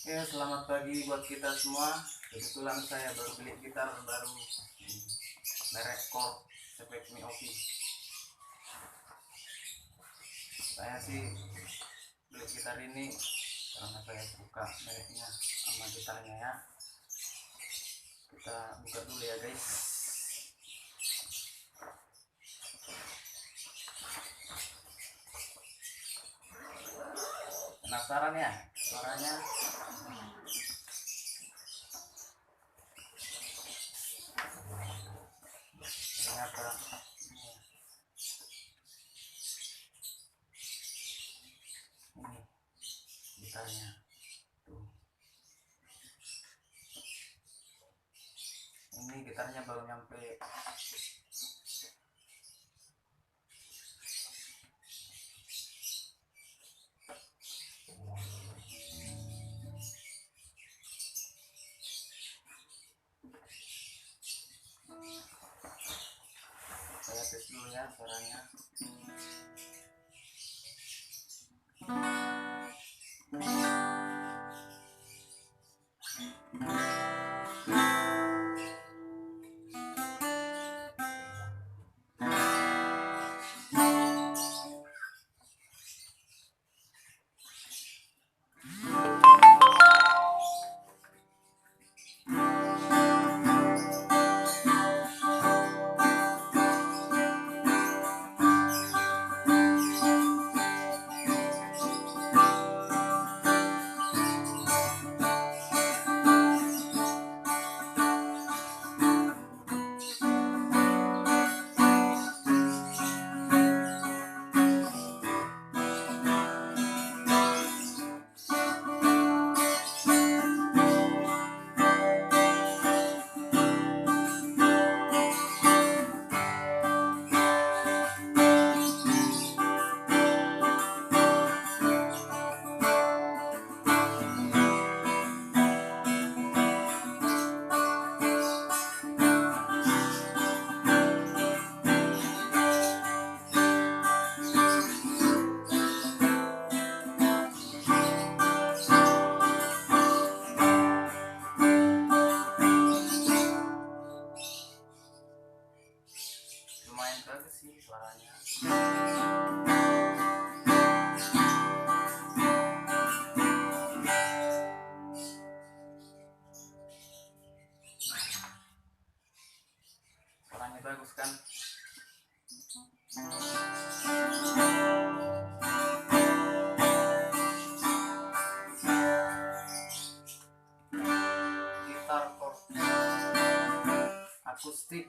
Oke, selamat pagi buat kita semua. Kebetulan saya baru beli gitar baru merek Korg Effect Miopi. Saya sih beli gitar ini karena saya suka mereknya sama gitarnya ya. Kita buka dulu ya guys. Penasaran ya suaranya? Ternyata ini gitarnya tuh. Ini gitarnya baru nyampe saya tes dulu ya suaranya. Lumayan bagus sih suaranya. Suaranya bagus kan? Gitar Korg akustik